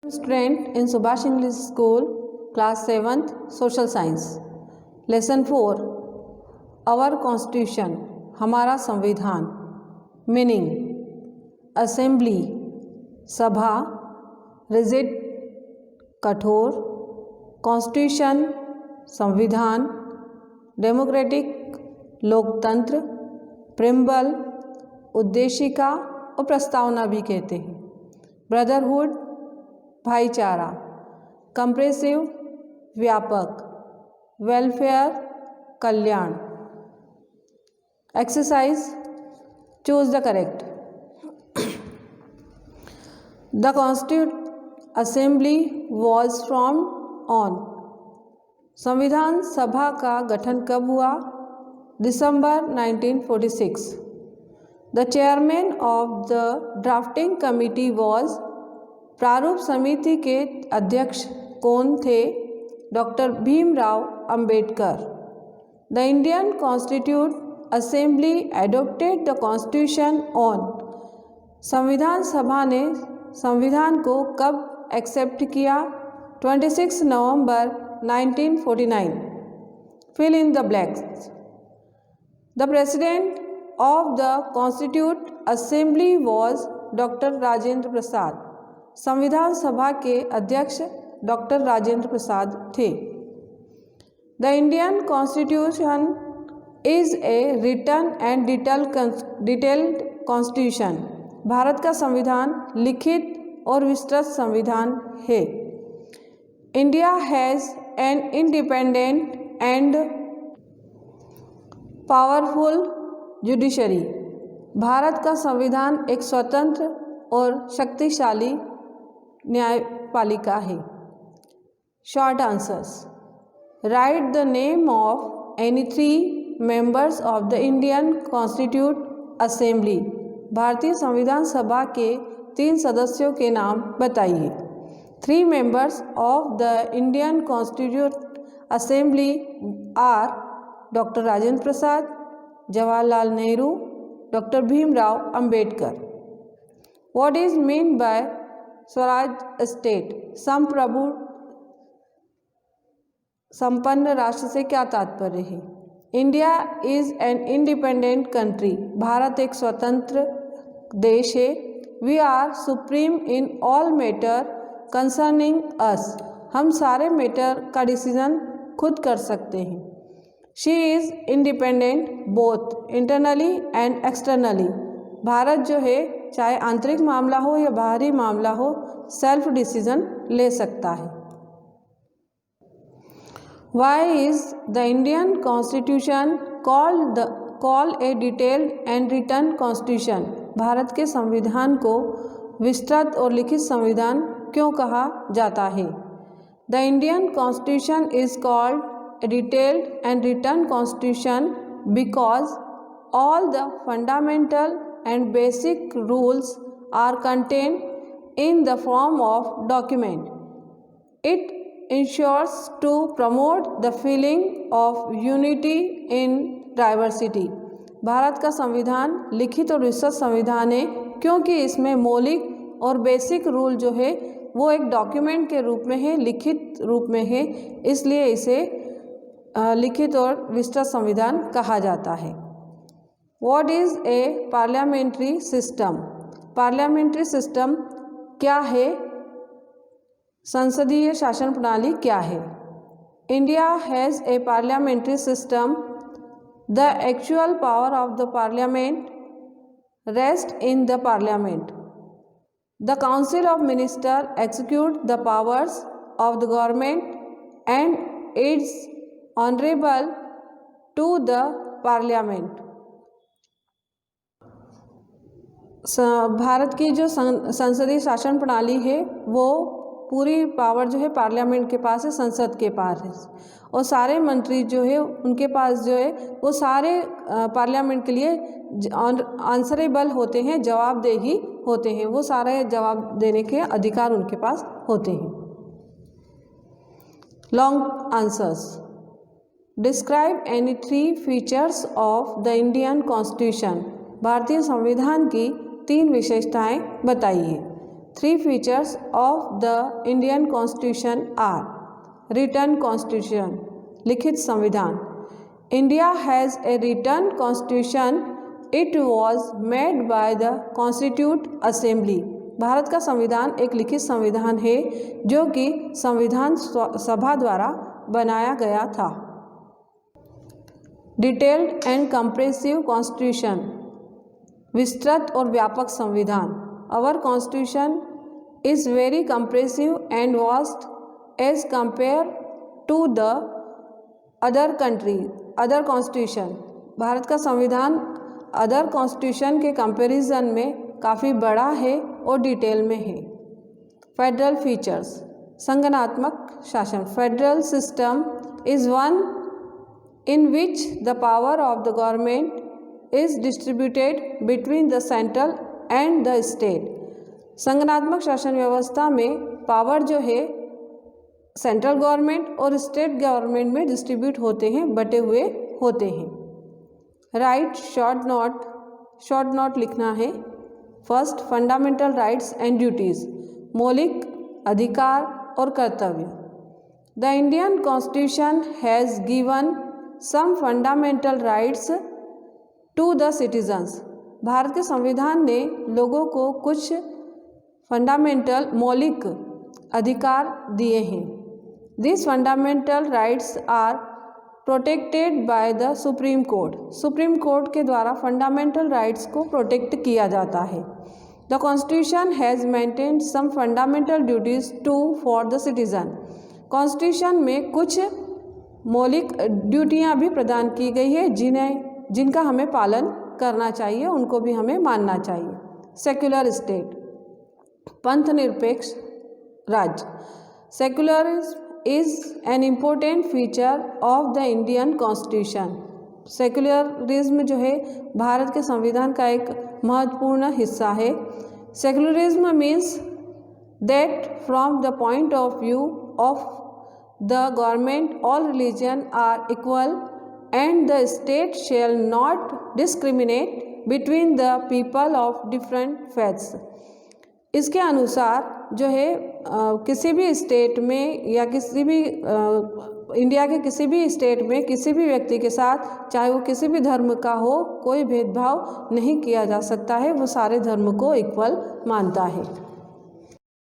Student in Subhash English School, class 7th, Social Science. Lesson 4. Our Constitution, हमारा संविधान. Meaning: Assembly, सभा, rigid, कठोर, Constitution, संविधान, Democratic, लोकतंत्र, Preamble, उद्देशिका और प्रस्तावना भी कहते हैं. ब्रदरहुड, भाईचारा, कंप्रेसिव, व्यापक, वेलफेयर, कल्याण. Exercise, choose the correct. The constitute assembly was formed on. संविधान सभा का गठन कब हुआ? दिसंबर 1946. The chairman of the drafting committee was. प्रारूप समिति के अध्यक्ष कौन थे? Doctor Bhimrao Ambedkar. The Indian constitute assembly adopted the constitution on. संविधान सभा ने संविधान को कब एक्सेप्ट किया? 26 नवंबर 1949. Fill in the blanks. The president of the constitute assembly was doctor Rajendra Prasad. संविधान सभा के अध्यक्ष डॉक्टर राजेंद्र प्रसाद थे. The Indian constitution is a written and detailed constitution. Bharat का संविधान लिखित और विस्तृत संविधान है. India has an independent and powerful judiciary. Bharat का संविधान एक स्वतंत्र और शक्तिशाली न्यायपालिका है. Short answers. Write the name of any 3 members of the Indian constitute assembly. भारतीय संविधान सभा के 3 सदस्यों के नाम बताइए. 3 members of the Indian constitute assembly are doctor Rajendra Prasad, Jawaharlal Nehru, doctor Bhimrao Ambedkar. What is meant by swaraj state? संप्रभु संपन्न राष्ट्र से क्या तात्पर्य है? India is an independent country. Bharat एक स्वतंत्र देश है. We are supreme in all matter concerning us. हम सारे मैटर का डिसीजन खुद कर सकते हैं. She is independent both internally and externally. Bharat जो है चाहे आंतरिक मामला हो या बाहरी मामला हो सेल्फ डिसीजन ले सकता है. Why is the Indian constitution called a detailed and written constitution. Bharat के संविधान को विस्तृत और लिखित संविधान क्यों कहा जाता है? The Indian constitution is called a detailed and written constitution because all the fundamental and basic rules are contained in the form of document. It ensures to promote the feeling of unity in diversity. Bharat का संविधान लिखित और विस्तृत संविधान है क्योंकि इसमें मौलिक और बेसिक रूल जो है वो एक डॉक्यूमेंट के रूप में है, लिखित रूप में है, इसलिए इसे लिखित और विस्तृत संविधान कहा जाता है. What is a parliamentary system? Parliamentary system क्या है? संसदीय शासन प्रणाली क्या है? India has a parliamentary system. The actual power of the parliament rest in the parliament. The council of minister execute the powers of the government and its honourable to the parliament. Bharat की जो संसदीय शासन प्रणाली है वो पूरी power जो है पार्लियामेंट के पास है, संसद के पास है, और सारे मंत्री जो है उनके पास जो है वो सारे पार्लियामेंट के लिए आंसरेबल होते हैं, जवाबदेही होते हैं. वो सारे जवाब देने के अधिकार उनके पास होते हैं. Long answers. Describe any 3 features of the Indian constitution. भारतीय संविधान की 3 विशेषताएं बताइए. 3 features of the Indian Constitution are: written constitution, लिखित संविधान. India has a written constitution. It was made by the Constituent Assembly. Bharat का संविधान एक लिखित संविधान है जो कि संविधान सभा द्वारा बनाया गया था. डिटेल्ड एंड कंप्रेसिव कॉन्स्टिट्यूशन, विस्तृत और व्यापक संविधान. Our constitution is very compressive and vast as compare to the other constitution. Bharat का संविधान अदर कॉन्स्टिट्यूशन के कंपैरिजन में काफ़ी बड़ा है और डिटेल में है. फेडरल फीचर्स, संगठनात्मक शासन. Federal system is one in which the power of the government is distributed between the central and the state. संगठनात्मक शासन व्यवस्था में पावर जो है सेंट्रल गवर्नमेंट और स्टेट गवर्नमेंट में डिस्ट्रीब्यूट होते हैं, बटे हुए होते हैं. राइट शॉर्ट नोट लिखना है. First, fundamental rights and duties, मौलिक अधिकार और कर्तव्य. The Indian constitution has given some fundamental rights to the citizens. Bharat के संविधान ने लोगों को कुछ फंडामेंटल मौलिक अधिकार दिए हैं. This fundamental rights are protected by the supreme court. Supreme court के द्वारा फंडामेंटल राइट्स को प्रोटेक्ट किया जाता है. The constitution has maintained some fundamental duties to for the citizen. Constitution में कुछ मौलिक ड्यूटियाँ भी प्रदान की गई है जिनका हमें पालन करना चाहिए, उनको भी हमें मानना चाहिए. सेक्युलर स्टेट, पंथ निरपेक्ष राज्य. Secularism is an important feature of the Indian constitution. Secularism जो है भारत के संविधान का एक महत्वपूर्ण हिस्सा है. Secularism means that from the point of view of the government all religion are equal and the state shall not discriminate between the people of different faiths. इसके अनुसार जो है किसी भी स्टेट में या किसी भी इंडिया के किसी भी स्टेट में किसी भी व्यक्ति के साथ, चाहे वो किसी भी धर्म का हो, कोई भेदभाव नहीं किया जा सकता है. वो सारे धर्म को इक्वल मानता है.